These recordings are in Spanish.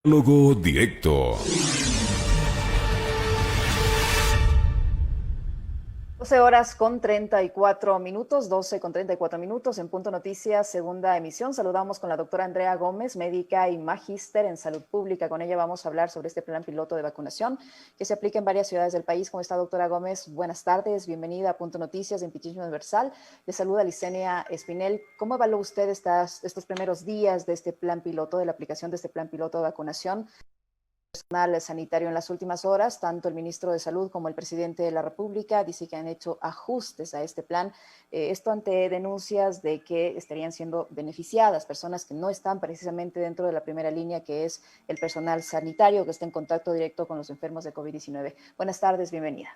Diálogo directo. 12 horas con 34 minutos, 12 con 34 minutos en Punto Noticias, segunda emisión. Saludamos con la doctora Andrea Gómez, médica y magíster en salud pública. Con ella vamos a hablar sobre este plan piloto de vacunación que se aplica en varias ciudades del país. ¿Cómo está, doctora Gómez? Buenas tardes, bienvenida a Punto Noticias en Pichincho Universal. Le saluda Licenia Espinel. ¿Cómo evalúa usted estos primeros días de este plan piloto, de la aplicación de este plan piloto de vacunación? Personal sanitario en las últimas horas, tanto el ministro de Salud como el presidente de la República dice que han hecho ajustes a este plan, esto ante denuncias de que estarían siendo beneficiadas personas que no están precisamente dentro de la primera línea, que es el personal sanitario que está en contacto directo con los enfermos de COVID-19. Buenas tardes, bienvenida.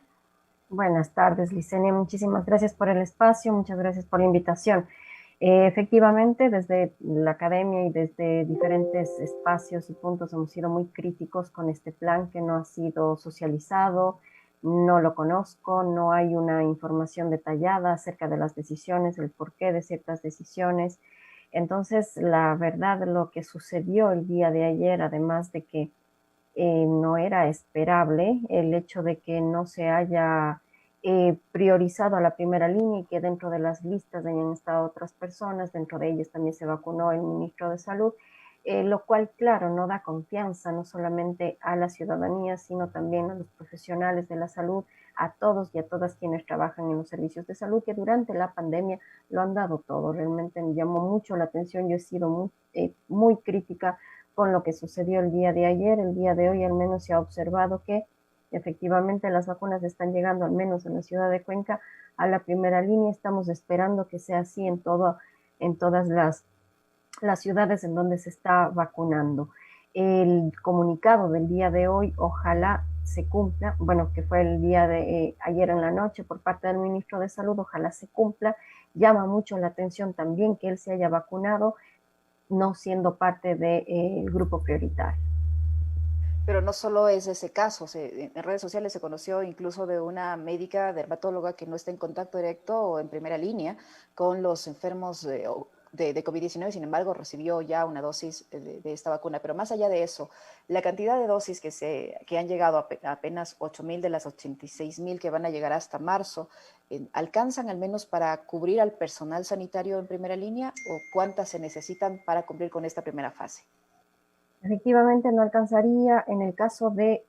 Buenas tardes, Licenia. Muchísimas gracias por el espacio, muchas gracias por la invitación. Efectivamente, desde la academia y desde diferentes espacios y puntos hemos sido muy críticos con este plan que no ha sido socializado, no lo conozco, no hay una información detallada acerca de las decisiones, el porqué de ciertas decisiones. Entonces, la verdad, lo que sucedió el día de ayer, además de que no era esperable el hecho de que no se haya priorizado a la primera línea y que dentro de las listas hayan estado otras personas, dentro de ellas también se vacunó el ministro de Salud, lo cual, claro, no da confianza no solamente a la ciudadanía, sino también a los profesionales de la salud, a todos y a todas quienes trabajan en los servicios de salud, que durante la pandemia lo han dado todo. Realmente me llamó mucho la atención, yo he sido muy crítica con lo que sucedió el día de ayer. El día de hoy al menos se ha observado que efectivamente las vacunas están llegando, al menos en la ciudad de Cuenca, a la primera línea. Estamos esperando que sea así en todas las ciudades en donde se está vacunando. El comunicado del día de hoy, ojalá se cumpla, bueno, que fue el día de ayer en la noche por parte del ministro de Salud, ojalá se cumpla. Llama mucho la atención también que él se haya vacunado, no siendo parte del grupo prioritario. Pero no solo es ese caso, en redes sociales se conoció incluso de una médica dermatóloga que no está en contacto directo o en primera línea con los enfermos de COVID-19, sin embargo recibió ya una dosis de esta vacuna. Pero más allá de eso, la cantidad de dosis que han llegado a apenas 8.000 de las 86.000 que van a llegar hasta marzo, ¿alcanzan al menos para cubrir al personal sanitario en primera línea o cuántas se necesitan para cumplir con esta primera fase? Efectivamente no alcanzaría. En el caso de,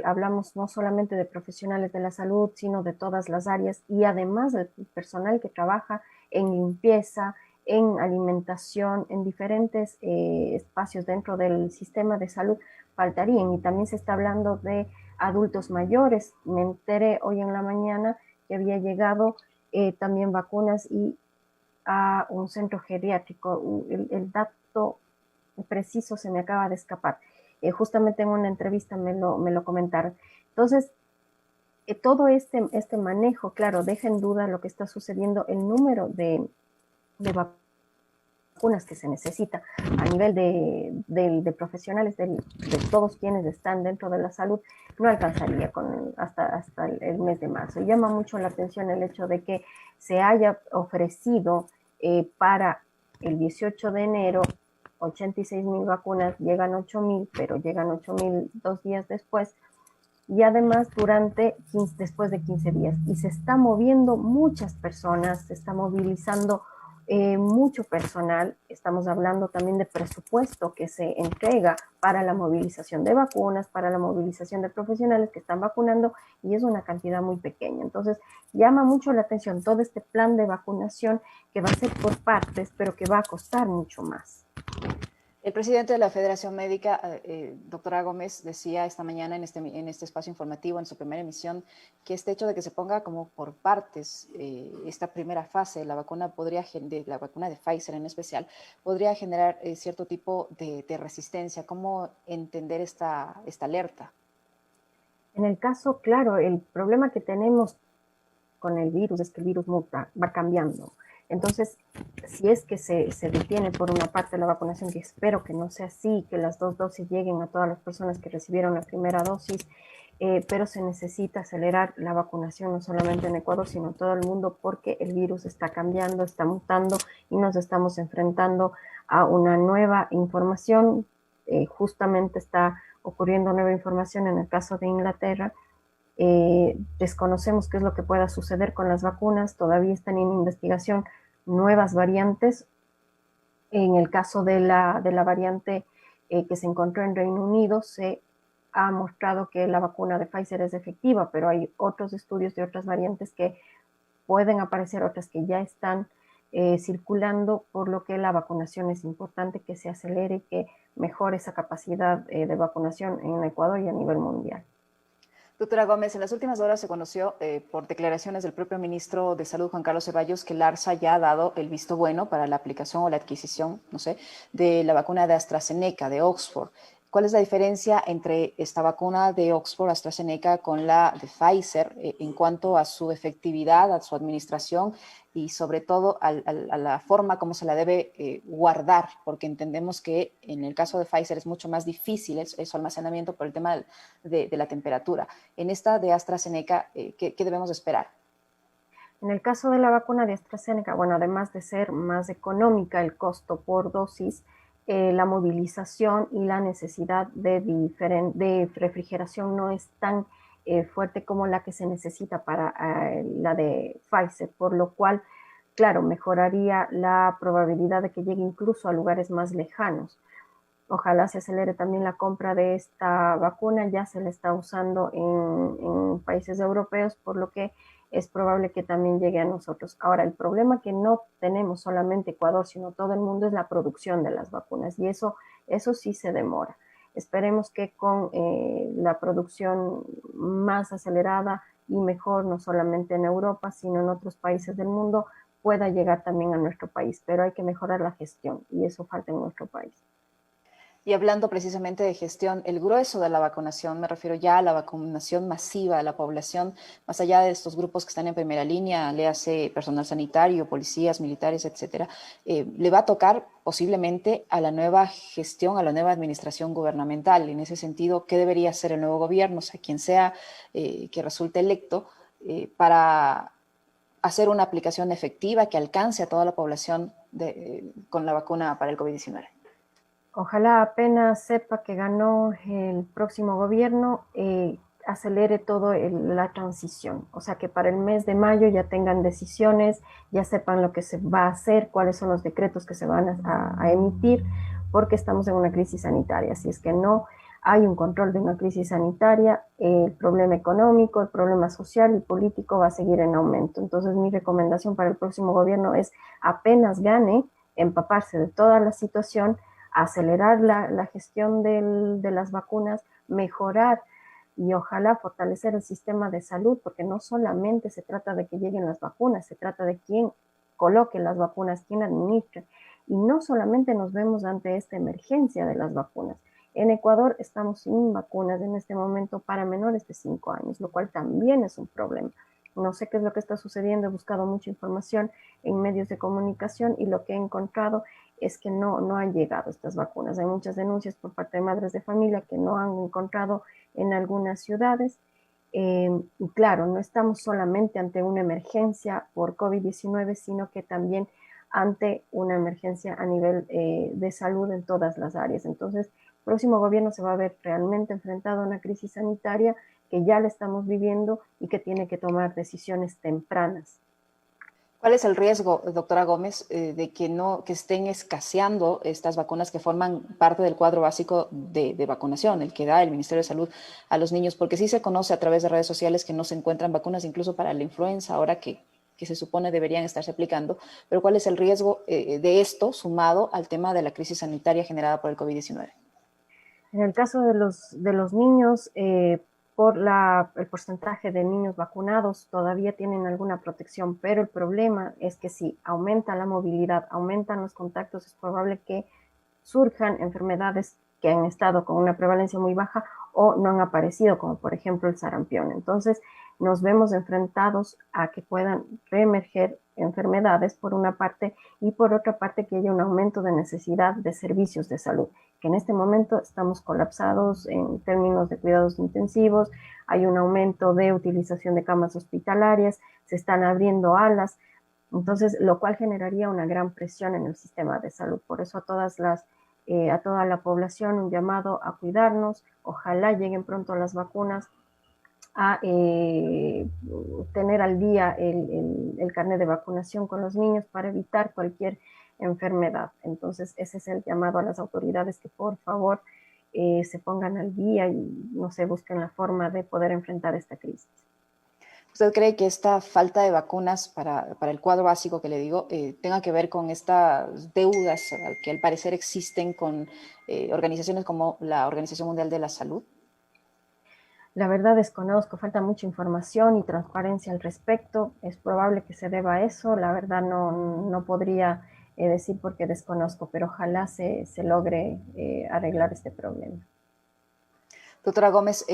hablamos no solamente de profesionales de la salud, sino de todas las áreas y además del personal que trabaja en limpieza, en alimentación, en diferentes espacios dentro del sistema de salud, faltarían. Y también se está hablando de adultos mayores. Me enteré hoy en la mañana que había llegado también vacunas y a un centro geriátrico. El dato preciso se me acaba de escapar. Justamente en una entrevista me lo comentaron. Entonces, todo este manejo, claro, deja en duda lo que está sucediendo, el número de vacunas que se necesita a nivel de profesionales, de todos quienes están dentro de la salud, no alcanzaría hasta el mes de marzo. Y llama mucho la atención el hecho de que se haya ofrecido para el 18 de enero 86.000 vacunas, llegan 8.000, pero llegan 8.000 2 días después, y además después de 15 días. Y se está moviendo muchas personas, se está movilizando mucho personal. Estamos hablando también de presupuesto que se entrega para la movilización de vacunas, para la movilización de profesionales que están vacunando, y es una cantidad muy pequeña. Entonces, llama mucho la atención todo este plan de vacunación que va a ser por partes, pero que va a costar mucho más. El presidente de la Federación Médica, doctora Gómez, decía esta mañana en este espacio informativo, en su primera emisión, que este hecho de que se ponga como por partes esta primera fase de la vacuna la vacuna de Pfizer en especial, podría generar cierto tipo de resistencia. ¿Cómo entender esta alerta? En el caso, claro, el problema que tenemos con el virus es que el virus muta, va cambiando. Entonces, si es que se detiene por una parte la vacunación, que espero que no sea así, que las 2 dosis lleguen a todas las personas que recibieron la primera dosis, pero se necesita acelerar la vacunación no solamente en Ecuador, sino en todo el mundo, porque el virus está cambiando, está mutando y nos estamos enfrentando a una nueva información justamente está ocurriendo nueva información en el caso de Inglaterra. Desconocemos qué es lo que pueda suceder con las vacunas, todavía están en investigación nuevas variantes. En el caso de la variante que se encontró en Reino Unido, se ha mostrado que la vacuna de Pfizer es efectiva, pero hay otros estudios de otras variantes que pueden aparecer, otras que ya están circulando, por lo que la vacunación es importante que se acelere y que mejore esa capacidad de vacunación en Ecuador y a nivel mundial. Doctora Gómez, en las últimas horas se conoció por declaraciones del propio ministro de Salud, Juan Carlos Ceballos, que el ARSA ya ha dado el visto bueno para la aplicación o la adquisición, no sé, de la vacuna de AstraZeneca, de Oxford. ¿Cuál es la diferencia entre esta vacuna de Oxford, AstraZeneca, con la de Pfizer en cuanto a su efectividad, a su administración y sobre todo a la forma como se la debe guardar? Porque entendemos que en el caso de Pfizer es mucho más difícil su almacenamiento por el tema de la temperatura. En esta de AstraZeneca, ¿qué debemos esperar? En el caso de la vacuna de AstraZeneca, bueno, además de ser más económica el costo por dosis, la movilización y la necesidad de refrigeración no es tan fuerte como la que se necesita para la de Pfizer, por lo cual, claro, mejoraría la probabilidad de que llegue incluso a lugares más lejanos. Ojalá se acelere también la compra de esta vacuna, ya se la está usando en países europeos, por lo que es probable que también llegue a nosotros. Ahora, el problema que no tenemos solamente Ecuador, sino todo el mundo, es la producción de las vacunas, y eso sí se demora. Esperemos que con la producción más acelerada y mejor, no solamente en Europa, sino en otros países del mundo, pueda llegar también a nuestro país, pero hay que mejorar la gestión, y eso falta en nuestro país. Y hablando precisamente de gestión, el grueso de la vacunación, me refiero ya a la vacunación masiva de la población, más allá de estos grupos que están en primera línea, léase personal sanitario, policías, militares, etcétera, le va a tocar posiblemente a la nueva gestión, a la nueva administración gubernamental. En ese sentido, ¿qué debería hacer el nuevo gobierno, o sea, quien sea que resulte electo, para hacer una aplicación efectiva que alcance a toda la población con la vacuna para el COVID-19? Ojalá apenas sepa que ganó el próximo gobierno, acelere todo la transición. O sea, que para el mes de mayo ya tengan decisiones, ya sepan lo que se va a hacer, cuáles son los decretos que se van a emitir, porque estamos en una crisis sanitaria. Si es que no hay un control de una crisis sanitaria, el problema económico, el problema social y político va a seguir en aumento. Entonces, mi recomendación para el próximo gobierno es, apenas gane, empaparse de toda la situación, acelerar la gestión de las vacunas, mejorar y ojalá fortalecer el sistema de salud, porque no solamente se trata de que lleguen las vacunas, se trata de quién coloque las vacunas, quién administre. Y no solamente nos vemos ante esta emergencia de las vacunas. En Ecuador estamos sin vacunas en este momento para menores de 5 años, lo cual también es un problema. No sé qué es lo que está sucediendo, he buscado mucha información en medios de comunicación y lo que he encontrado es que no han llegado estas vacunas. Hay muchas denuncias por parte de madres de familia que no han encontrado en algunas ciudades. Y claro, no estamos solamente ante una emergencia por COVID-19, sino que también ante una emergencia a nivel de salud en todas las áreas. Entonces, el próximo gobierno se va a ver realmente enfrentado a una crisis sanitaria que ya la estamos viviendo y que tiene que tomar decisiones tempranas. ¿Cuál es el riesgo, doctora Gómez, de que estén escaseando estas vacunas que forman parte del cuadro básico de vacunación, el que da el Ministerio de Salud a los niños? Porque sí se conoce a través de redes sociales que no se encuentran vacunas incluso para la influenza, ahora que se supone deberían estarse aplicando. Pero ¿cuál es el riesgo de esto sumado al tema de la crisis sanitaria generada por el COVID-19? En el caso de los niños, por el porcentaje de niños vacunados todavía tienen alguna protección, pero el problema es que si aumenta la movilidad, aumentan los contactos, es probable que surjan enfermedades que han estado con una prevalencia muy baja o no han aparecido, como por ejemplo el sarampión. Entonces, nos vemos enfrentados a que puedan reemerger enfermedades por una parte y por otra parte que haya un aumento de necesidad de servicios de salud, que en este momento estamos colapsados en términos de cuidados intensivos, hay un aumento de utilización de camas hospitalarias, se están abriendo alas, entonces lo cual generaría una gran presión en el sistema de salud. Por eso a todas las a toda la población un llamado a cuidarnos. Ojalá lleguen pronto las vacunas, a tener al día el carnet de vacunación con los niños para evitar cualquier enfermedad. Entonces, ese es el llamado a las autoridades que por favor se pongan al día y, no sé, busquen la forma de poder enfrentar esta crisis. ¿Usted cree que esta falta de vacunas para el cuadro básico que le digo tenga que ver con estas deudas que al parecer existen con organizaciones como la Organización Mundial de la Salud? La verdad desconozco, falta mucha información y transparencia al respecto. Es probable que se deba a eso. La verdad no podría decir porque desconozco, pero ojalá se logre arreglar este problema. Doctora Gómez,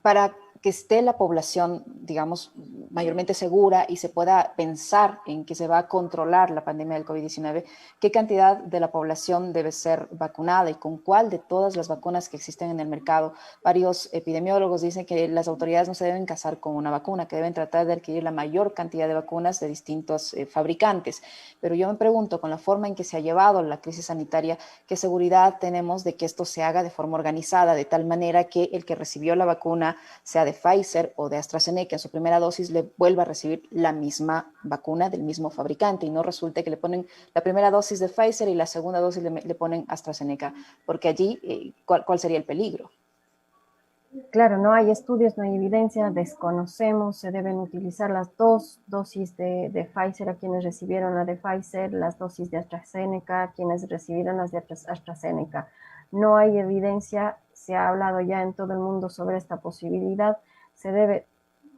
para que esté la población, digamos, mayormente segura y se pueda pensar en que se va a controlar la pandemia del COVID-19, ¿qué cantidad de la población debe ser vacunada y con cuál de todas las vacunas que existen en el mercado? Varios epidemiólogos dicen que las autoridades no se deben casar con una vacuna, que deben tratar de adquirir la mayor cantidad de vacunas de distintos fabricantes. Pero yo me pregunto, con la forma en que se ha llevado la crisis sanitaria, ¿qué seguridad tenemos de que esto se haga de forma organizada, de tal manera que el que recibió la vacuna, sea de Pfizer o de AstraZeneca, en su primera dosis le vuelva a recibir la misma vacuna del mismo fabricante y no resulte que le ponen la primera dosis de Pfizer y la segunda dosis le ponen AstraZeneca? Porque allí, ¿cuál sería el peligro? Claro, no hay estudios, no hay evidencia, desconocemos, se deben utilizar las dos dosis de Pfizer a quienes recibieron la de Pfizer, las dosis de AstraZeneca a quienes recibieron las de AstraZeneca. No hay evidencia, se ha hablado ya en todo el mundo sobre esta posibilidad, se debe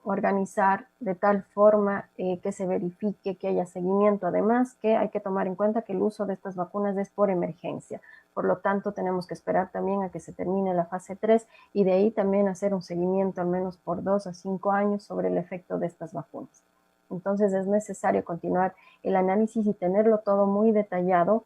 organizar de tal forma que se verifique, que haya seguimiento. Además, que hay que tomar en cuenta que el uso de estas vacunas es por emergencia. Por lo tanto, tenemos que esperar también a que se termine la fase 3 y de ahí también hacer un seguimiento al menos por 2 a 5 años sobre el efecto de estas vacunas. Entonces, es necesario continuar el análisis y tenerlo todo muy detallado,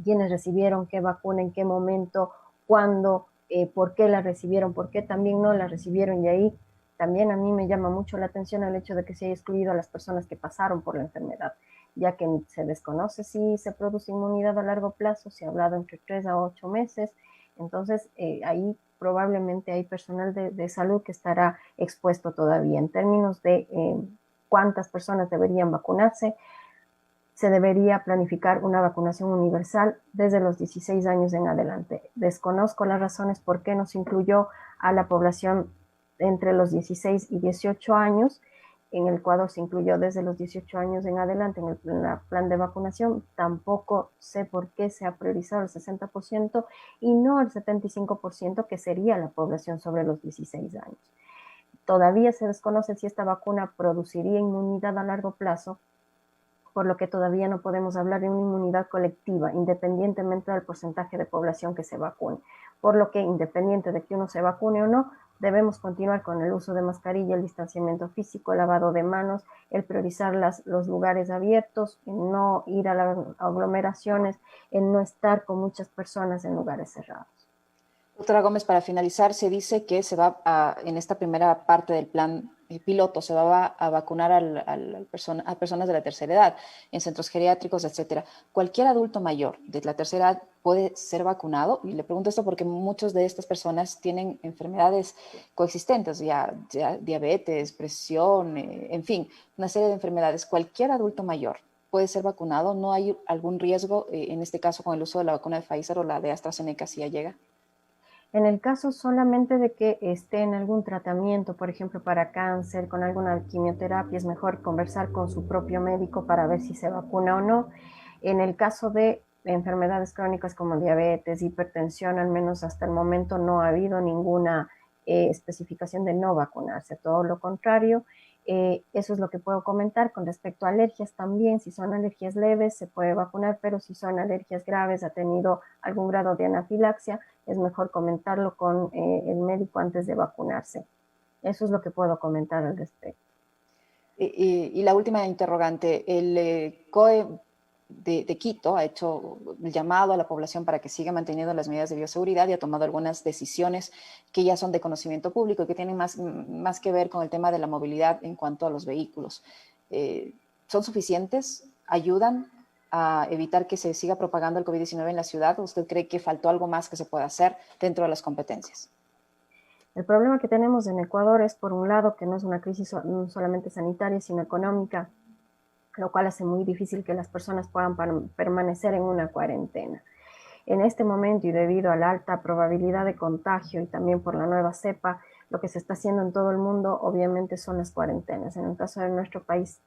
quiénes recibieron qué vacuna, en qué momento, cuándo, por qué la recibieron, por qué también no la recibieron, y ahí también a mí me llama mucho la atención el hecho de que se haya excluido a las personas que pasaron por la enfermedad, ya que se desconoce si se produce inmunidad a largo plazo, se ha hablado entre 3 a 8 meses, entonces ahí probablemente hay personal de salud que estará expuesto todavía. En términos de cuántas personas deberían vacunarse, se debería planificar una vacunación universal desde los 16 años en adelante. Desconozco las razones por qué no se incluyó a la población entre los 16 y 18 años. En el Ecuador se incluyó desde los 18 años en adelante en el plan de vacunación. Tampoco sé por qué se ha priorizado el 60% y no el 75%, que sería la población sobre los 16 años. Todavía se desconoce si esta vacuna produciría inmunidad a largo plazo, por lo que todavía no podemos hablar de una inmunidad colectiva, independientemente del porcentaje de población que se vacune. Por lo que, independiente de que uno se vacune o no, debemos continuar con el uso de mascarilla, el distanciamiento físico, el lavado de manos, el priorizar los lugares abiertos, en no ir a las aglomeraciones, en no estar con muchas personas en lugares cerrados. Doctora Gómez, para finalizar, se dice que se va en esta primera parte del plan piloto, se va a vacunar a personas de la tercera edad, en centros geriátricos, etcétera. ¿Cualquier adulto mayor de la tercera edad puede ser vacunado? Y le pregunto esto porque muchas de estas personas tienen enfermedades coexistentes, ya diabetes, presión, en fin, una serie de enfermedades. ¿Cualquier adulto mayor puede ser vacunado? ¿No hay algún riesgo, en este caso, con el uso de la vacuna de Pfizer o la de AstraZeneca si ya llega? En el caso solamente de que esté en algún tratamiento, por ejemplo para cáncer, con alguna quimioterapia, es mejor conversar con su propio médico para ver si se vacuna o no. En el caso de enfermedades crónicas como diabetes, hipertensión, al menos hasta el momento no ha habido ninguna especificación de no vacunarse, todo lo contrario. Eso es lo que puedo comentar. Con respecto a alergias también, si son alergias leves se puede vacunar, pero si son alergias graves, ha tenido algún grado de anafilaxia, es mejor comentarlo con el médico antes de vacunarse. Eso es lo que puedo comentar al respecto. Y la última interrogante, el COE de Quito ha hecho el llamado a la población para que siga manteniendo las medidas de bioseguridad y ha tomado algunas decisiones que ya son de conocimiento público y que tienen más que ver con el tema de la movilidad en cuanto a los vehículos. ¿Son suficientes? ¿Ayudan? a evitar que se siga propagando el COVID-19 en la ciudad? ¿Usted cree que faltó algo más que se pueda hacer dentro de las competencias? El problema que tenemos en Ecuador es, por un lado, que no es una crisis no solamente sanitaria, sino económica, lo cual hace muy difícil que las personas puedan permanecer en una cuarentena. En este momento, y debido a la alta probabilidad de contagio y también por la nueva cepa, lo que se está haciendo en todo el mundo obviamente son las cuarentenas. En el caso de nuestro país,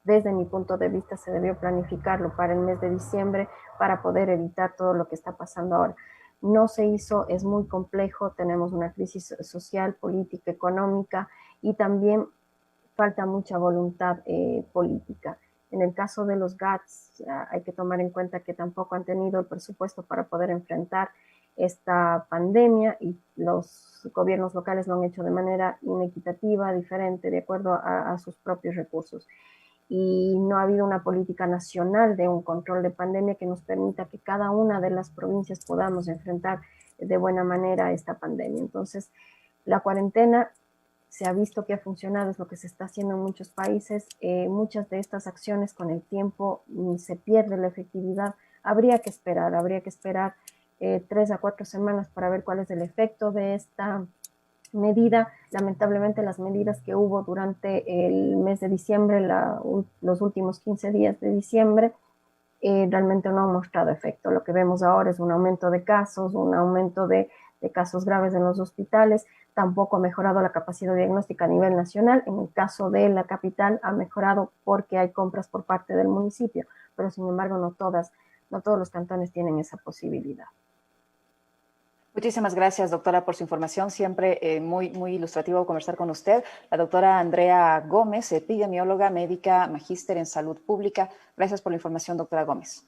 desde mi punto de vista, se debió planificarlo para el mes de diciembre para poder evitar todo lo que está pasando ahora. No se hizo, es muy complejo, tenemos una crisis social, política, económica y también falta mucha voluntad política. En el caso de los GATS, hay que tomar en cuenta que tampoco han tenido el presupuesto para poder enfrentar esta pandemia y los gobiernos locales lo han hecho de manera inequitativa, diferente, de acuerdo a sus propios recursos. Y no ha habido una política nacional de un control de pandemia que nos permita que cada una de las provincias podamos enfrentar de buena manera esta pandemia. Entonces, la cuarentena se ha visto que ha funcionado, es lo que se está haciendo en muchos países. Muchas de estas acciones con el tiempo se pierde la efectividad. Habría que esperar 3 a 4 semanas para ver cuál es el efecto de esta medida. Lamentablemente las medidas que hubo durante el mes de diciembre, los últimos 15 días de diciembre, realmente no han mostrado efecto. Lo que vemos ahora es un aumento de casos, un aumento de casos graves en los hospitales. Tampoco ha mejorado la capacidad diagnóstica a nivel nacional. En el caso de la capital ha mejorado porque hay compras por parte del municipio, pero sin embargo no todos los cantones tienen esa posibilidad. Muchísimas gracias, doctora, por su información. Siempre muy ilustrativo conversar con usted. La doctora Andrea Gómez, epidemióloga, médica, magíster en salud pública. Gracias por la información, doctora Gómez.